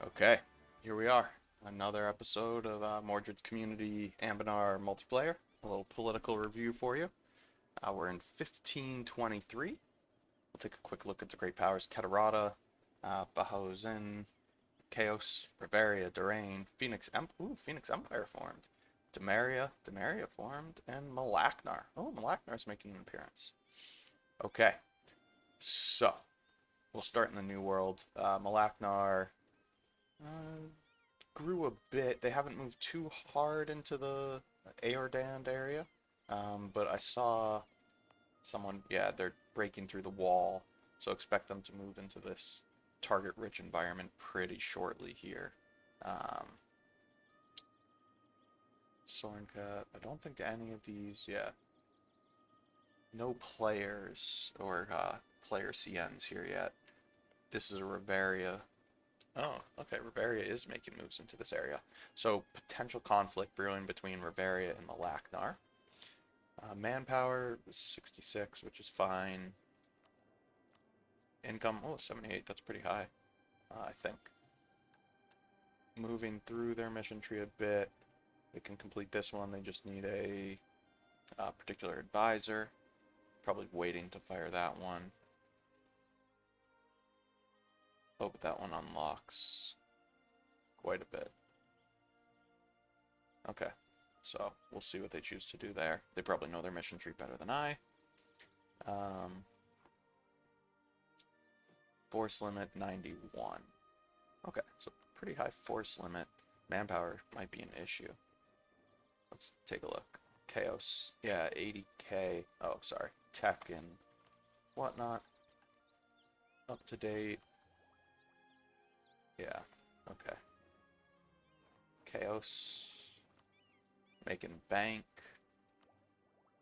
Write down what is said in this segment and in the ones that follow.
Okay, here we are. Another episode of Mordred's Community Anbennar multiplayer. A little political review for you. We're in 1523. We'll take a quick look at the great powers: Catarata, Bahozin, Chaos, Riveria, Durain, Phoenix Empire formed. Demaria formed, and Malaknar. Oh, Malaknar's making an appearance. Okay, so we'll start in the New World. Malaknar uh, grew a bit. They haven't moved too hard into the Aordand area, but I saw someone, yeah, they're breaking through the wall, so expect them to move into this target-rich environment pretty shortly here. Um, Sornka, I don't think any of these, yeah, no players or player CNs here yet. This is a Riveria. Oh, okay. Riveria is making moves into this area. So potential conflict brewing between Riveria and Malaknar. Manpower is 66, which is fine. Income, oh, 78. That's pretty high, I think. Moving through their mission tree a bit. They can complete this one. They just need a particular advisor. Probably waiting to fire that one. Oh, but that one unlocks quite a bit. Okay, so we'll see what they choose to do there. They probably know their mission tree better than I. Force limit 91. Okay, so pretty high force limit. Manpower might be an issue. Let's take a look. Chaos, yeah, 80k. Oh, sorry. Tech and whatnot. Up to date. Yeah, okay. Chaos. Making bank.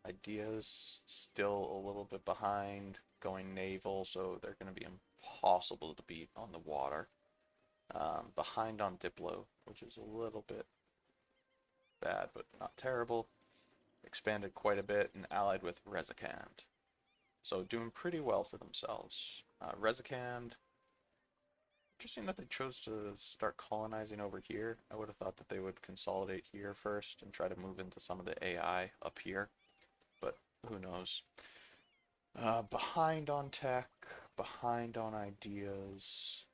Ideas still a little bit behind. Going naval, so they're going to be impossible to beat on the water. Behind on Diplo, which is a little bit bad, but not terrible. Expanded quite a bit and allied with Rezikand. So doing pretty well for themselves. Rezikand, interesting that they chose to start colonizing over here. I would have thought that they would consolidate here first and try to move into some of the AI up here, but who knows. Behind on tech, behind on ideas,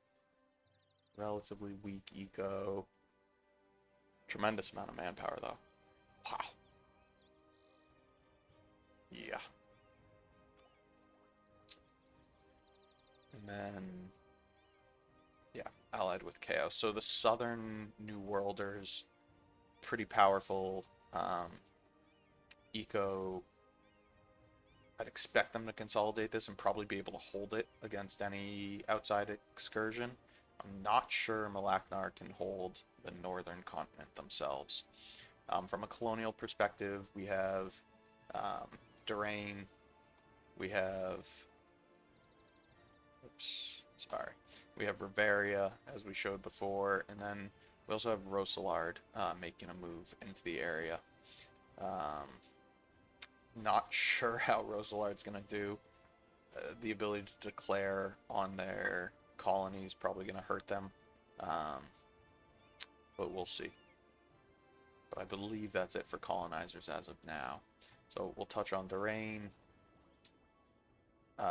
relatively weak eco. Tremendous amount of manpower, though. Wow. Yeah. And then, yeah, allied with Chaos. So the southern New Worlders, pretty powerful. Eco, I'd expect them to consolidate this and probably be able to hold it against any outside excursion. I'm not sure Malaknar can hold the northern continent themselves. From a colonial perspective, we have Durain, we have, oops, sorry, we have Riveria, as we showed before, and then we also have Rosalard making a move into the area. Not sure how Rosalard's going to do. The ability to declare on their colony is probably going to hurt them, but we'll see. But I believe that's it for colonizers as of now. So we'll touch on Durain.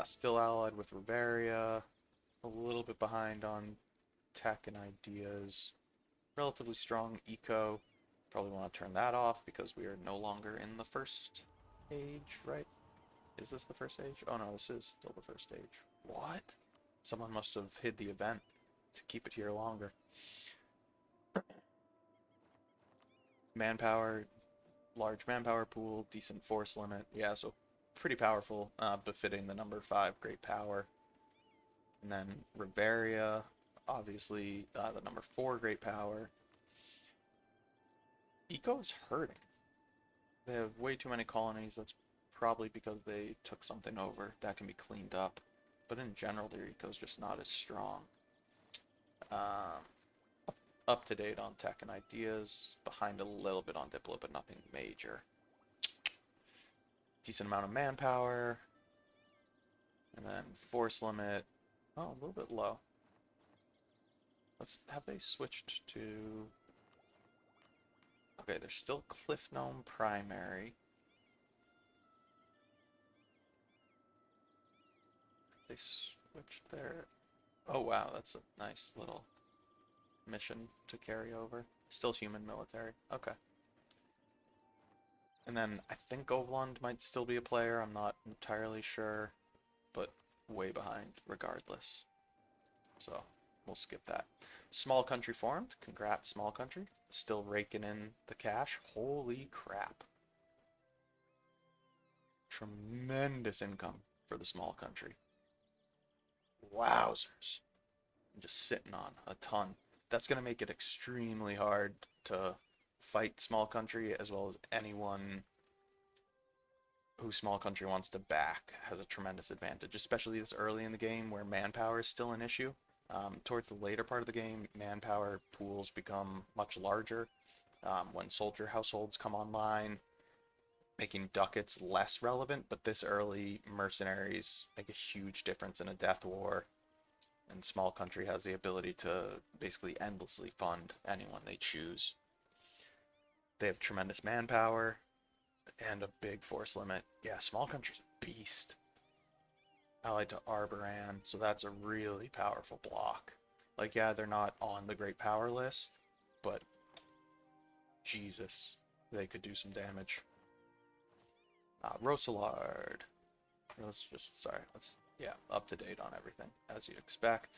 Still allied with Riveria. A little bit behind on tech and ideas. Relatively strong eco. Probably want to turn that off because we are no longer in the first age, right? Is this the first age? Oh no, this is still the first stage. What? Someone must have hid the event to keep it here longer. Manpower, large manpower pool, decent force limit. Yeah, so pretty powerful, befitting the number 5 great power. And then Riveria, obviously the number 4 great power. Eco is hurting. They have way too many colonies. That's probably because they took something over. That can be cleaned up. But in general, their eco is just not as strong. Up to date on tech and ideas. Behind a little bit on Diplo, but nothing major. Decent amount of manpower. And then force limit. Oh, a little bit low. Have they switched to... Okay, there's still Cliff Gnome primary. They switched their... Oh wow, that's a nice little mission to carry over. Still human military. Okay. And then I think Ovland might still be a player. I'm not entirely sure, but way behind regardless. So we'll skip that. Small country formed. Congrats, small country. Still raking in the cash. Holy crap. Tremendous income for the small country. Wowzers. I'm just sitting on a ton. That's going to make it extremely hard to fight small country, as well as anyone who small country wants to back has a tremendous advantage, especially this early in the game where manpower is still an issue. Towards the later part of the game, manpower pools become much larger when soldier households come online, making ducats less relevant, but this early, mercenaries make a huge difference in a death war, and small country has the ability to basically endlessly fund anyone they choose. They have tremendous manpower and a big force limit. Yeah, small country's a beast. Allied to Arboran, so that's a really powerful block. Like, yeah, they're not on the great power list, but Jesus, they could do some damage. Rosalard. Yeah, up to date on everything, as you'd expect.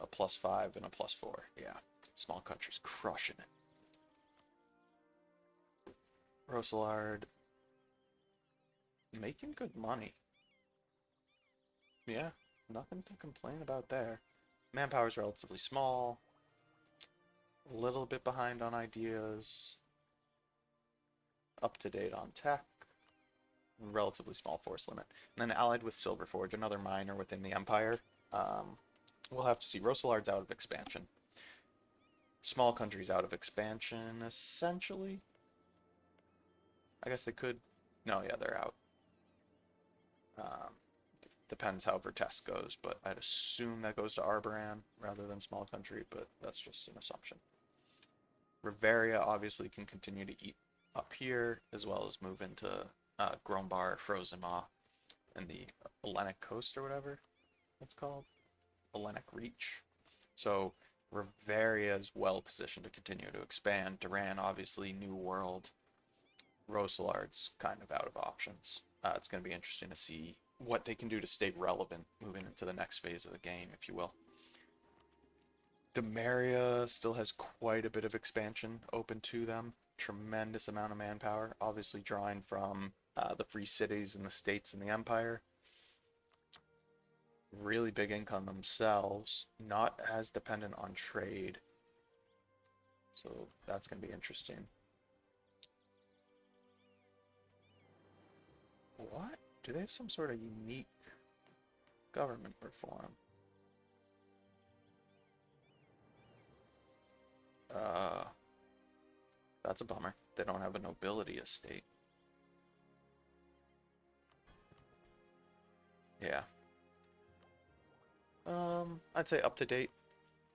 A +5 and a +4. Yeah, small country's crushing it. Rosalard making good money. Yeah, nothing to complain about there. Manpower's relatively small. A little bit behind on ideas. Up to date on tech. Relatively small force limit. And then allied with Silverforge, another miner within the Empire. We'll have to see. Rosalard's out of expansion. Small countries out of expansion, essentially. I guess they could... No, yeah, they're out. Depends how Vertest goes, but I'd assume that goes to Arboran rather than small country, but that's just an assumption. Riveria obviously can continue to eat up here, as well as move into Grombar, Frozen Maw, and the Hellenic Coast or whatever it's called. Hellenic Reach. So Riveria is well positioned to continue to expand. Duran, obviously, New World. Rosalard's kind of out of options. It's going to be interesting to see what they can do to stay relevant moving into the next phase of the game, if you will. Demaria still has quite a bit of expansion open to them. Tremendous amount of manpower, obviously drawing from the free cities and the states in the Empire. Really big income themselves, not as dependent on trade. So that's going to be interesting. What? Do they have some sort of unique government reform? That's a bummer. They don't have a nobility estate. Yeah. I'd say up to date.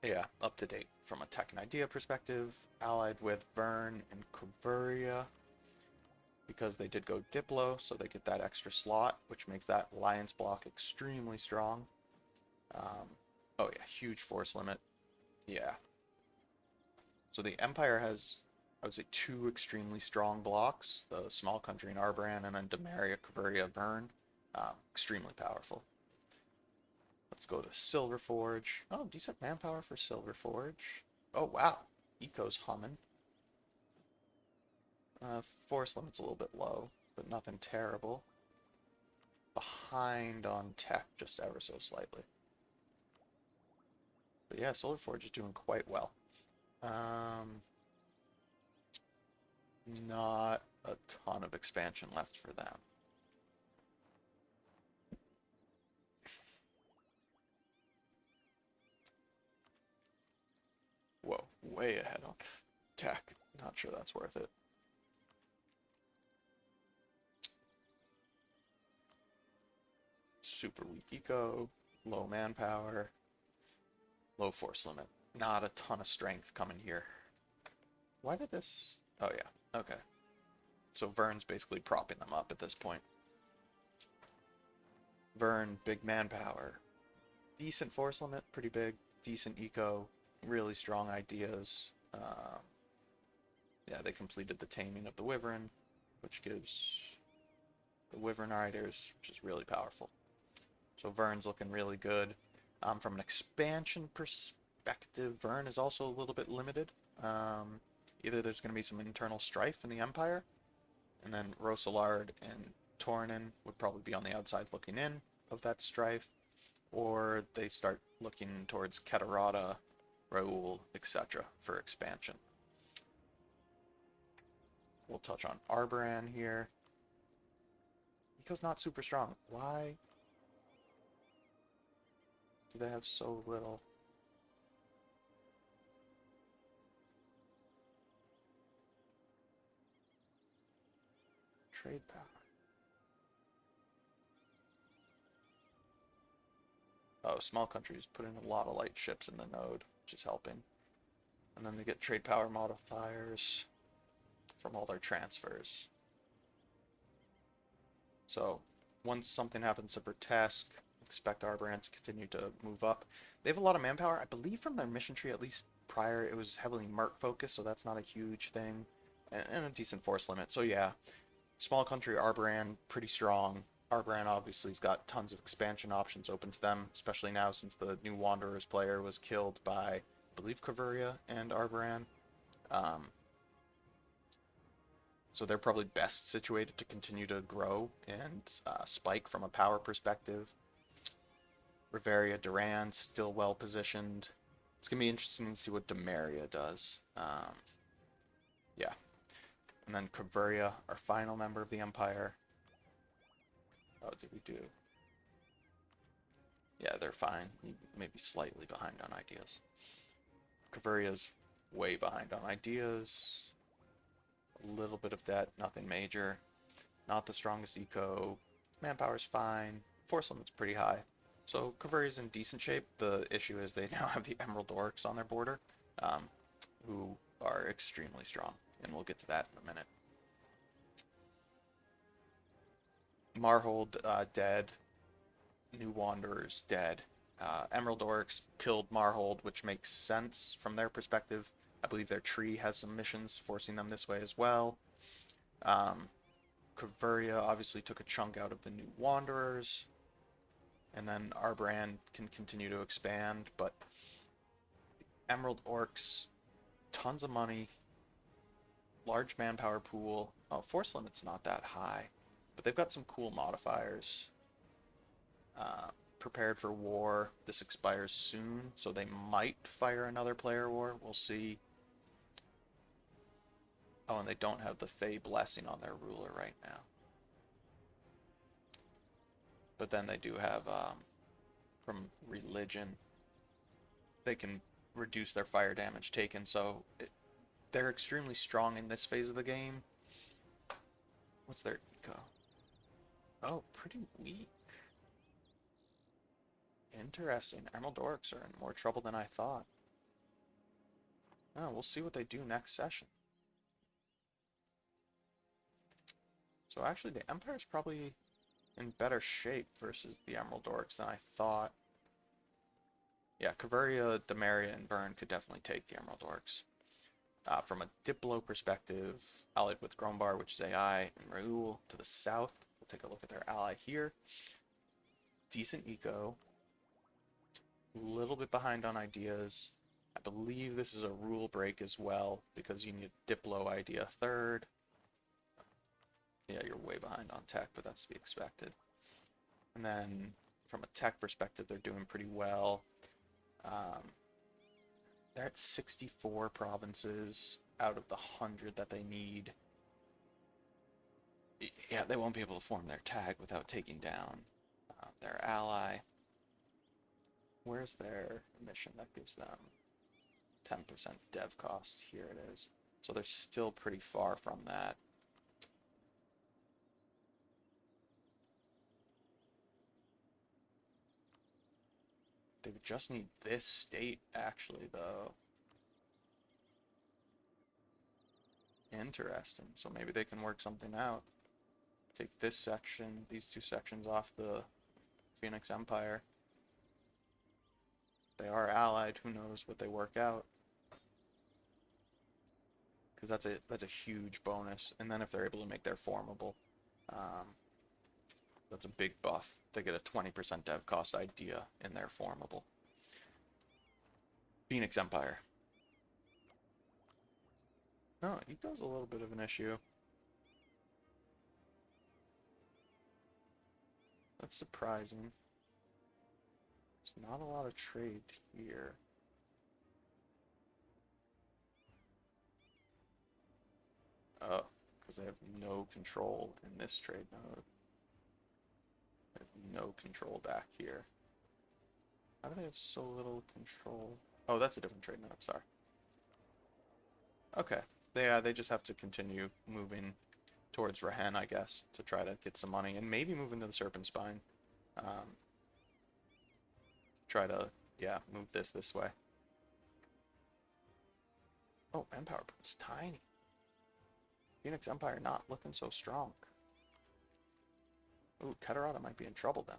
Yeah, up to date from a tech and idea perspective. Allied with Vern and Kvaria, because they did go Diplo, so they get that extra slot, which makes that alliance block extremely strong. Oh yeah, huge force limit. Yeah. So the Empire has, I would say, 2 extremely strong blocks. The small country in Arboran, and then Demaria, Kvaria, Vern. Extremely powerful. Let's go to Silverforge. Oh, decent manpower for Silverforge. Oh, wow. Eco's humming. Force limit's a little bit low, but nothing terrible. Behind on tech, just ever so slightly. But yeah, Silverforge is doing quite well. Not a ton of expansion left for them. Whoa, way ahead on tech. Not sure that's worth it. Super weak eco, low manpower, low force limit. not a ton of strength coming here. Why did this... Oh, yeah. Okay. So Vern's basically propping them up at this point. Vern, big manpower. Decent force limit, pretty big. Decent eco. Really strong ideas. Yeah, they completed the taming of the Wyvern, which gives the Wyvern Riders, which is really powerful. So Vern's looking really good. From an expansion perspective, Vern is also a little bit limited. Either there's going to be some internal strife in the Empire, and then Roselard and Tornin would probably be on the outside looking in of that strife, or they start looking towards Keterata, Raoul, etc. for expansion. We'll touch on Arboran here. Eco's not super strong. Why do they have so little? Trade power. Oh, small countries put in a lot of light ships in the node, which is helping. And then they get trade power modifiers from all their transfers. So, once something happens to Vertesk, expect Arboran to continue to move up. They have a lot of manpower. I believe from their mission tree, at least prior, it was heavily Merc focused, so that's not a huge thing. And a decent force limit. So yeah, small country Arboran, pretty strong. Arboran obviously has got tons of expansion options open to them, especially now since the new Wanderers player was killed by, I believe, Kvaria and Arboran. So they're probably best situated to continue to grow and spike from a power perspective. Reveria, Durand, still well positioned. It's going to be interesting to see what Demaria does. Yeah. And then Kvaria, our final member of the Empire. Oh, did we do? Yeah, they're fine. Maybe slightly behind on ideas. Kvaria's way behind on ideas. A little bit of debt, nothing major. Not the strongest eco. Manpower's fine. Force limit's pretty high. So Kvaria's in decent shape. The issue is they now have the Emerald Orcs on their border, who are extremely strong. And we'll get to that in a minute. Marhold dead. New Wanderers dead. Emerald Orcs killed Marhold, which makes sense from their perspective. I believe their tree has some missions forcing them this way as well. Kvaria obviously took a chunk out of the New Wanderers. And then Arboran can continue to expand, but Emerald Orcs, tons of money, large manpower pool. Oh, force limit's not that high, but they've got some cool modifiers. Prepared for war. This expires soon, so they might fire another player war. We'll see. Oh, and they don't have the Fey Blessing on their ruler right now. But then they do have, from religion, they can reduce their fire damage taken, so they're extremely strong in this phase of the game. What's their eco? Oh, pretty weak. Interesting. Emerald Orcs are in more trouble than I thought. Oh, we'll see what they do next session. So actually, the Empire's probably in better shape versus the Emerald Orcs than I thought. Yeah, Kvaria, Demaria, and Vern could definitely take the Emerald Orcs. From a Diplo perspective, allied with Grombar, which is AI, and Raoul to the south. We'll take a look at their ally here. Decent eco. A little bit behind on ideas. I believe this is a rule break as well, because you need a Diplo idea third. Yeah, you're way behind on tech, but that's to be expected. And then, from a tech perspective, they're doing pretty well. They're at 64 provinces out of the 100 that they need. Yeah, they won't be able to form their tag without taking down their ally. Where's their mission that gives them 10% dev cost? Here it is. So they're still pretty far from that. They would just need this state, actually, though. Interesting. So maybe they can work something out. Take this section, these two sections off the Phoenix Empire. They are allied. Who knows what they work out? Because that's a huge bonus. And then if they're able to make their formable, that's a big buff. They get a 20% dev cost idea in their formable. Phoenix Empire. Oh, eco's a little bit of an issue. That's surprising. There's not a lot of trade here. Oh, because they have no control in this trade node. They have no control back here. How do they have so little control? Oh, that's a different trade node, sorry. Okay. They just have to continue moving towards Rahen, I guess, to try to get some money, and maybe move into the Serpent Spine. Try to, yeah, move this way. Oh, manpower is tiny. Phoenix Empire not looking so strong. Ooh, Keterata might be in trouble then.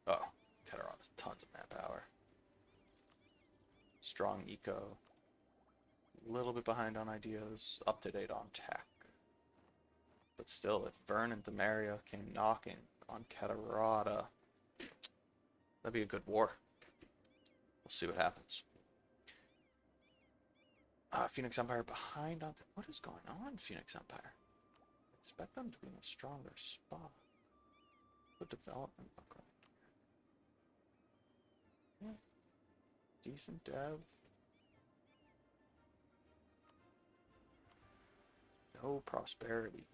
Oh, Keterata's tons of manpower. Strong eco. A little bit behind on ideas, up to date on tech. But still, if Vern and Demaria came knocking on Keterata, that'd be a good war. We'll see what happens. Phoenix Empire behind on... What is going on, Phoenix Empire? Expect them to be in a stronger spot. The development look like. Yeah. Decent dev. No prosperity.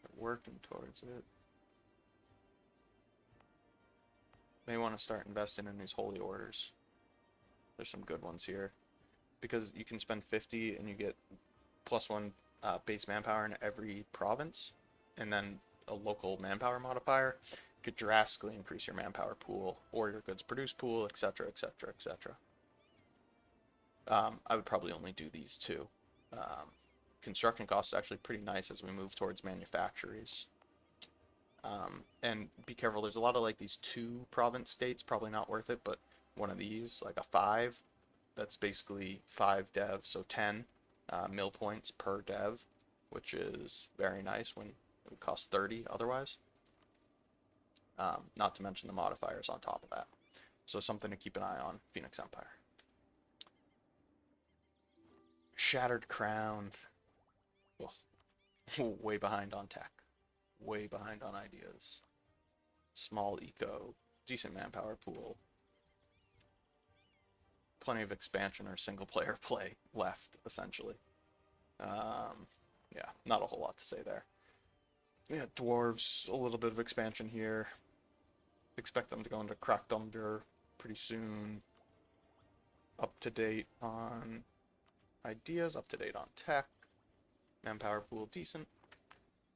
They're working towards it. May want to start investing in these holy orders. There's some good ones here. Because you can spend 50 and you get +1 base manpower in every province. And then a local manpower modifier could drastically increase your manpower pool or your goods produced pool, etc., etc., etc. I would probably only do these two. Construction costs is actually pretty nice as we move towards manufactories. And be careful, there's a lot of like these 2 province states, probably not worth it, but one of these, like a 5, that's basically 5 dev, so 10 mill points per dev, which is very nice when it would cost 30 otherwise. Not to mention the modifiers on top of that. So something to keep an eye on, Phoenix Empire. Shattered Crown. Ugh. Way behind on tech. Way behind on ideas. Small eco. Decent manpower pool. Plenty of expansion or single player play left, essentially. Yeah, not a whole lot to say there. Yeah, dwarves, a little bit of expansion here. Expect them to go into Krakdumdir pretty soon. Up to date on ideas, up to date on tech. Manpower pool decent.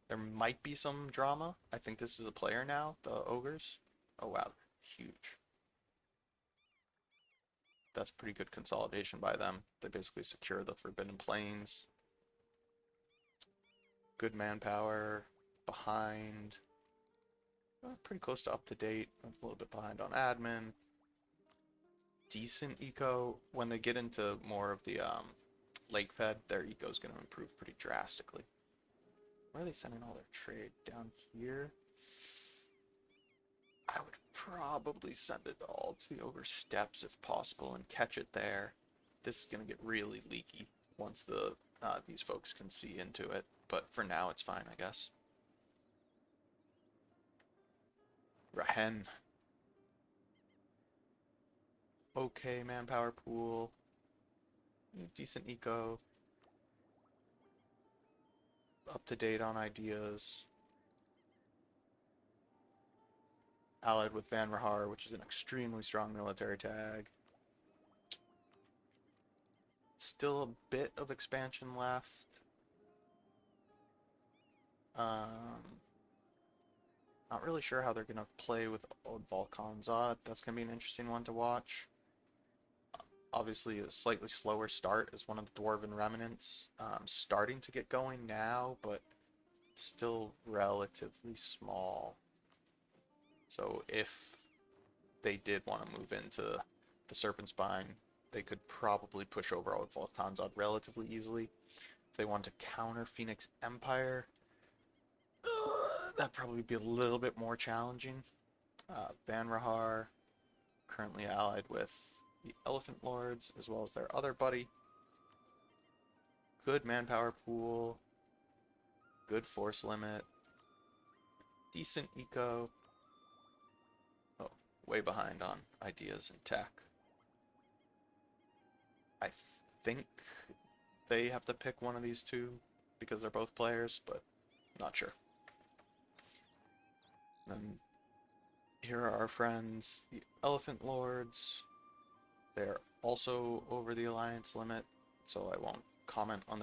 There might be some drama. I think this is a player now, the ogres. Oh wow, huge. That's pretty good consolidation by them. They basically secure the Forbidden Plains. Good manpower. Behind. Pretty close to up to date. A little bit behind on admin. Decent eco. When they get into more of the lake fed, their eco is going to improve pretty drastically. Where are they sending all their trade? Down here? I would probably send it all to the Ogre Steppes if possible and catch it there. This is going to get really leaky once these folks can see into it. But for now, it's fine, I guess. Rahen. Okay, manpower pool. Decent eco. Up to date on ideas. Allied with Van Rahar, which is an extremely strong military tag. Still a bit of expansion left. Not really sure how they're going to play with Old Volkanzad. That's going to be an interesting one to watch. Obviously, a slightly slower start as one of the Dwarven Remnants. Starting to get going now, but still relatively small. So if they did want to move into the Serpent Spine, they could probably push over Old Volkanzad relatively easily. If they want to counter Phoenix Empire, that'd probably be a little bit more challenging. Van Rahar, currently allied with the Elephant Lords, as well as their other buddy. Good manpower pool, good force limit, decent eco. Oh, way behind on ideas and tech. I think they have to pick one of these two because they're both players, but not sure. Then here are our friends, the Elephant Lords. They're also over the alliance limit, so I won't comment on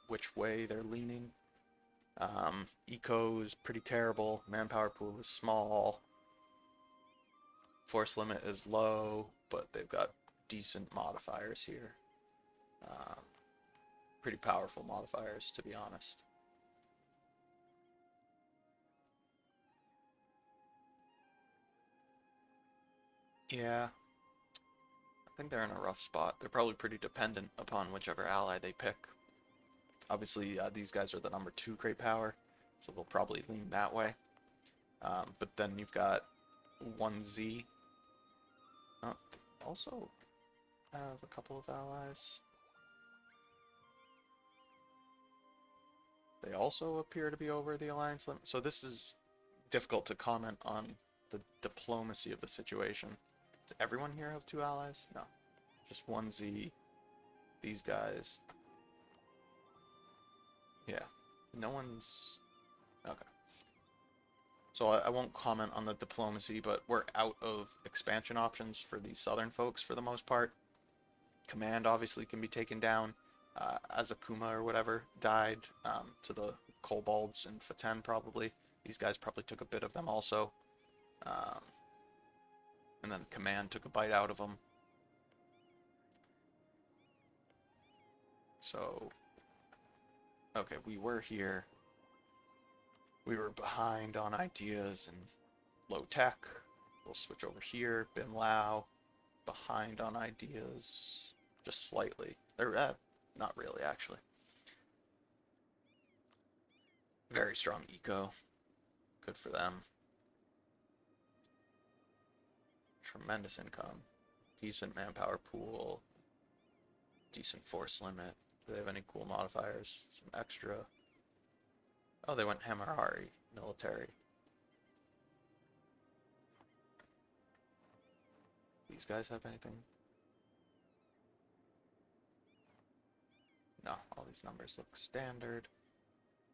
which way they're leaning. Eco is pretty terrible. Manpower pool is small. Force limit is low, but they've got decent modifiers here. Pretty powerful modifiers, to be honest. Yeah, I think they're in a rough spot. They're probably pretty dependent upon whichever ally they pick. Obviously, these guys are the number 2 great power, so they'll probably lean that way. But then you've got 1Z. Also have a couple of allies. They also appear to be over the alliance limit. So this is difficult to comment on the diplomacy of the situation. Does everyone here have 2 allies? No. Just 1Z. These guys. Yeah. No one's... Okay. So I won't comment on the diplomacy, but we're out of expansion options for these southern folks for the most part. Command obviously can be taken down. Azakuma or whatever died to the kobolds in Faten probably. These guys probably took a bit of them also. And then Command took a bite out of them. So, okay, we were here. We were behind on ideas and low tech. We'll switch over here. Bin Lao, behind on ideas, just slightly. Or, not really, actually. Very strong eco. Good for them. Tremendous income. Decent manpower pool. Decent force limit. Do they have any cool modifiers? Some extra. Oh, they went Hamarari. Military. These guys have anything? No, all these numbers look standard.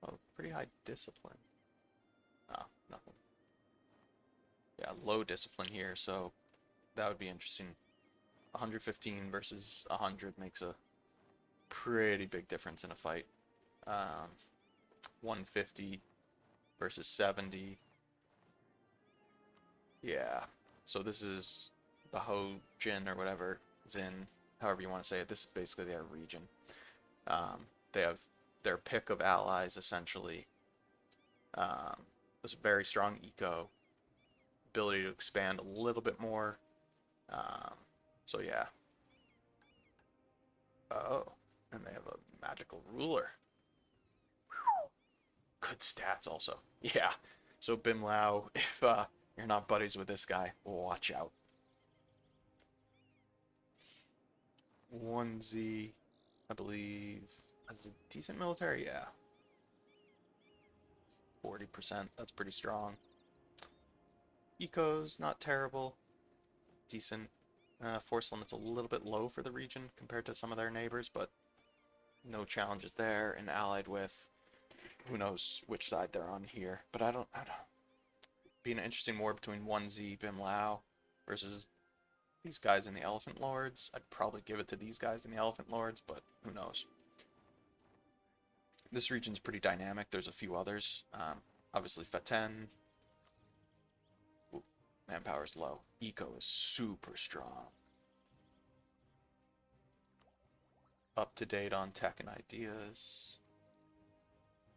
Oh, pretty high discipline. Oh, nothing. Yeah, low discipline here, so that would be interesting. 115 versus 100 makes a pretty big difference in a fight. 150 versus 70. Yeah, so this is Baho Jin or whatever, Zin, however you want to say it. This is basically their region. They have their pick of allies, essentially. There's a very strong eco, ability to expand a little bit more. So yeah. Oh, and they have a magical ruler. Whew. Good stats also. Yeah. So Bim Lao, if you're not buddies with this guy, watch out. 1Z, I believe, has a decent military. Yeah. 40%. That's pretty strong. Eco's not terrible. Decent. Force limit's a little bit low for the region compared to some of their neighbors, but no challenges there. And allied with, who knows which side they're on here. But I don't. Be an interesting war between 1Z, Bim Lao, versus these guys in the Elephant Lords. I'd probably give it to these guys in the Elephant Lords, but who knows. This region's pretty dynamic. There's a few others. Obviously Faten, Manpower's low. Eco is super strong. Up to date on tech and ideas.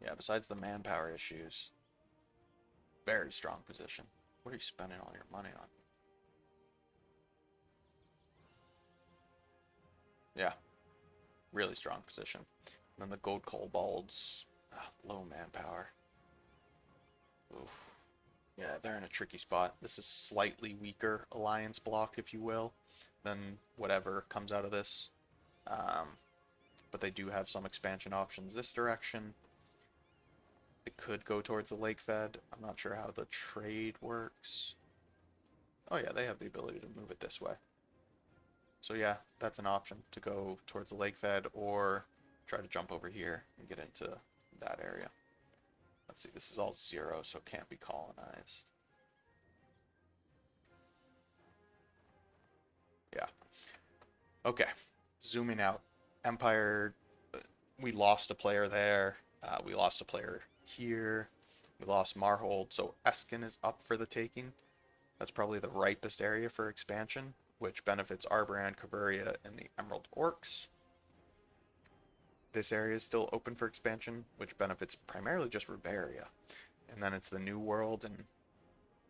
Yeah, besides the manpower issues, very strong position. What are you spending all your money on? Yeah, really strong position. And then the gold kobolds, low manpower. Oof. Yeah, they're in a tricky spot. This is slightly weaker alliance block, if you will, than whatever comes out of this. But they do have some expansion options this direction. It could go towards the lake fed. I'm not sure how the trade works. Oh yeah, they have the ability to move it this way. So yeah, that's an option to go towards the lake fed or try to jump over here and get into that area. Let's see, this is all 0, so it can't be colonized. Yeah. Okay, zooming out. Empire, we lost a player there. We lost a player here. We lost Marhold, so Eskin is up for the taking. That's probably the ripest area for expansion, which benefits Arboran, Caveria, and the Emerald Orcs. This area is still open for expansion, which benefits primarily just Riberia. And then it's the New World and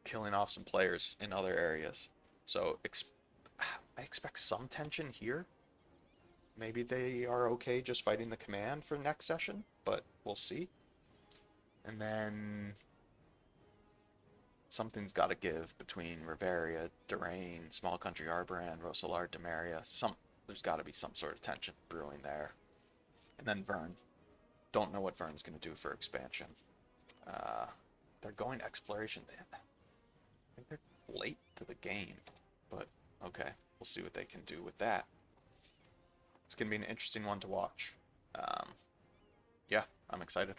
killing off some players in other areas. So I expect some tension here. Maybe they are okay just fighting the command for next session, but we'll see. And then something's got to give between Riveria, Durain, Small Country Arboran, Rosalar, Demaria. There's got to be some sort of tension brewing there. And then Vern. Don't know what Vern's going to do for expansion. They're going exploration. I think they're late to the game, but okay. We'll see what they can do with that. It's going to be an interesting one to watch. Yeah, I'm excited.